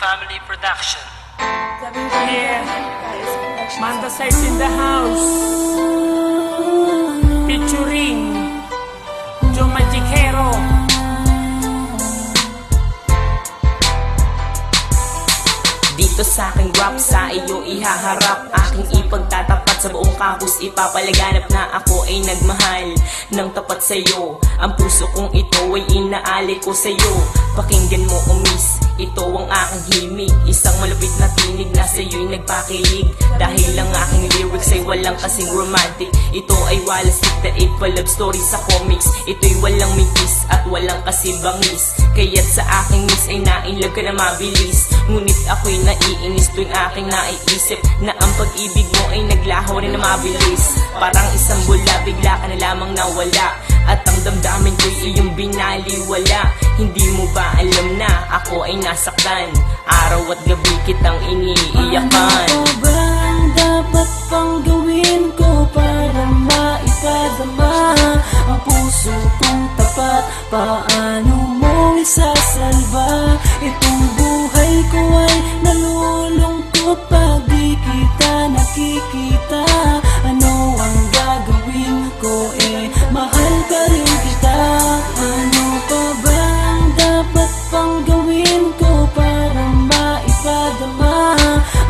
Family Production. Yeah, Manda Sides in the house, featuring Joe Magic Hero. Dito sa aking rap, sa iyo ihaharap, aking ipagtatapat sa buong campus, ipapalaganap na ako ay nagmahal ng tapat sa'yo. Ang puso kong ito ay inaali ko sa'yo. Pakinggan mo o miss, ito ang aking himig, isang malupit na tinig na sa'yo'y nagpakilig. Dahil ang aking lyrics ay walang kasing romantic, ito ay walang siktaip pa love story sa comics. Ito'y walang mitis at walang kasibangis, kaya't sa aking miss ay nainlove ka na mabilis. Ngunit ako'y naiinis tuwing aking naiisip na ang pag-ibig mo ay naglaho rin na mabilis. Parang isang bula, bigla ka na lamang nawala, at ang damdamin ko'y iyong binaliwala. Hindi mo ba alam na ako ay nasaktan? Araw at gabi kitang iniiyakan. Ano ba ang dapat pang gawin ko para maipadama ang puso kong tapat? Paano mo isasalba itong buhay ko ay nalulungkot pag di kita nakikita? Ano ang gagawin ko, mahal pa rin kita. Ano pa ba ang dapat pang gawin ko para maipadama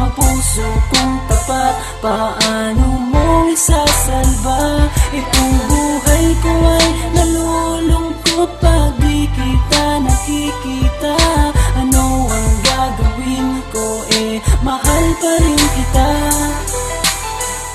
ang puso kong tapat? Paano mo isasalba itong buhay ko ay nalulungkot pag di kita nakikita? Ano ang gagawin ko, mahal pa rin kita.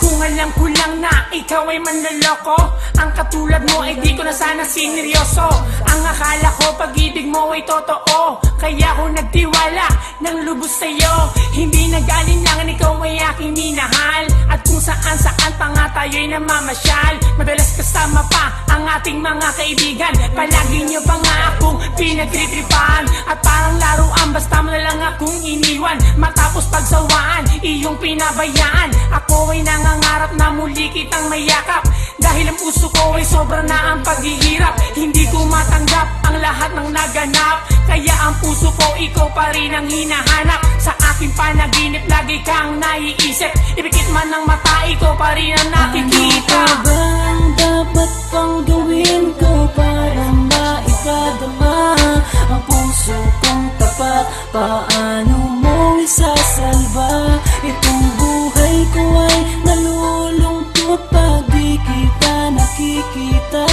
Kung alam ko lang na ikaw ay manloloko, ang katulad mo ay di ko na sana sineryoso. Ang akala ko pag-ibig mo ay totoo, kaya ako nagtiwala ng lubos sa'yo. Hindi nag-alinlangan, ikaw ay aking minahal, at kung saan-saan pa nga tayo'y namamasyal. Madalas kasama pa ang ating mga kaibigan, palagi niyo pa nga akong pinagtritripan, at parang laruan basta mo na lang akong iniwan. Matapos pagsawaan, iyong pinabayaan, ako ay nangangarap na muli kitang mayakap. Dahil ang puso ko ay sobra na ang paghihirap, hindi ko matanggap ang lahat ng naganap. Kaya ang puso ko, ikaw pa rin ang hinahanap. Sa aking panaginip, lagi kang naiisip, ipikit man ng mata, ikaw pa rin ang nakikita. Ano ba ang dapat pang gawin ko para maipadama ang puso kong tapat? Paano mo isasalba itong buhay ko ay nalulungkot pag di kita nakikita?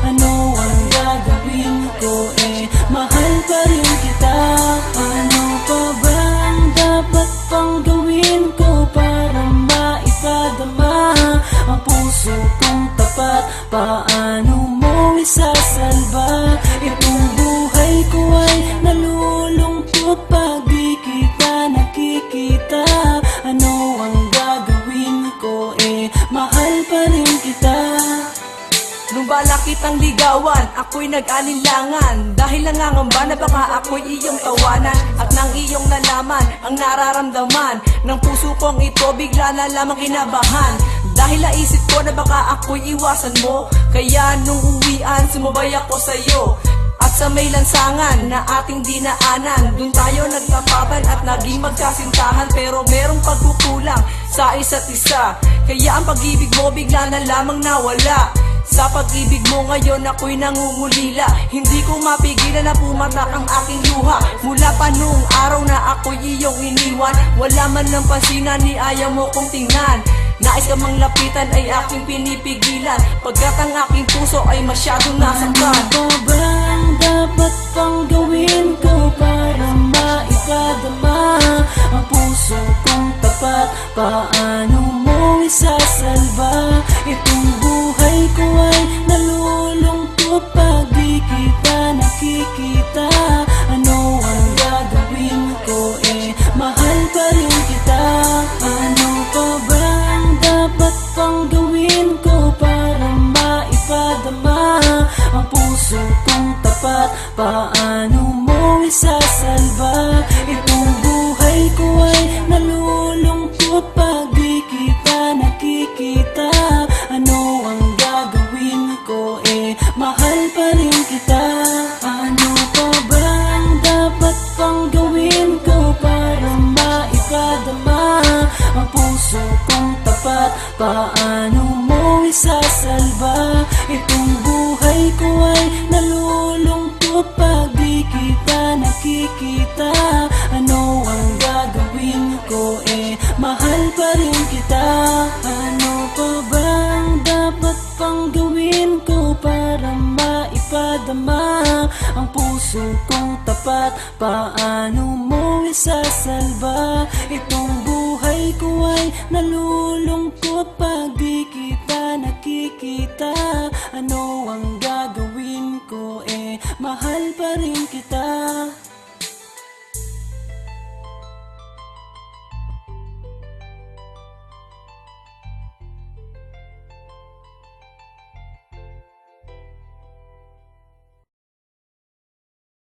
Ano ang gagawin ko, mahal pa rin kita. Ano pa ba ang dapat pang gawin ko para maipadama ang puso kong tapat? Paano mo isasalba itong buhay ko ay nalulungkot pag di kita nakikita? Ano ang gagawin ko, mahal pa rin kita. Nung bala kitang ligawan, ako'y nag-alinlangan, dahil nangangamba na baka ako'y iyong tawanan. At nang iyong nalaman ang nararamdaman ng puso kong ito, bigla na lamang kinabahan. Dahil naisip ko na baka ako'y iwasan mo, kaya nung uwian sumabay ako sa'yo. At sa may lansangan na ating dinaanan, dun tayo nagtapatan at naging magkasintahan. Pero merong pagkukulang sa isa't isa, kaya ang pag-ibig mo bigla na lamang nawala. Sa pag-ibig mo ngayon ako'y nangungulila, hindi ko mapigilan na pumatak ang aking luha. Mula pa noong araw na ako'y iyong iniwan, wala man lang pansinan ni ayaw mo kong tingnan. Nais ka mang lapitan ay aking pinipigilan, pagkat ang aking puso ay masyadong nasaktan. Ano ba ang dapat pang gawin ko para maipadama ang puso kong tapat? Paano mo isasalba itong buhay ko ay nalulungkot pag di kita nakikita? Ano ang gagawin ko, mahal pa rin kita. Ano pa ba ang dapat pang gawin ko para maipadama ang puso kong tapat? Paano mo isasalba itong buhay ko ay nalulungkot pag di kita nakikita? Ano ang gagawin ko, mahal pa rin kita. Ano pa ba ang dapat pang gawin ko para paano mo isasalba? Itong buhay ko ay nalulungkot pag di kita nakikita. Ano ang gagawin ko, mahal pa rin kita. Ano pa ba ang dapat pang gawin ko para maipadama ang puso kong tapat? Paano mo isasalba? Itong buhay ko ay nalulungkot pag di kita nakikita. Ano ang gagawin ko, mahal pa rin kita.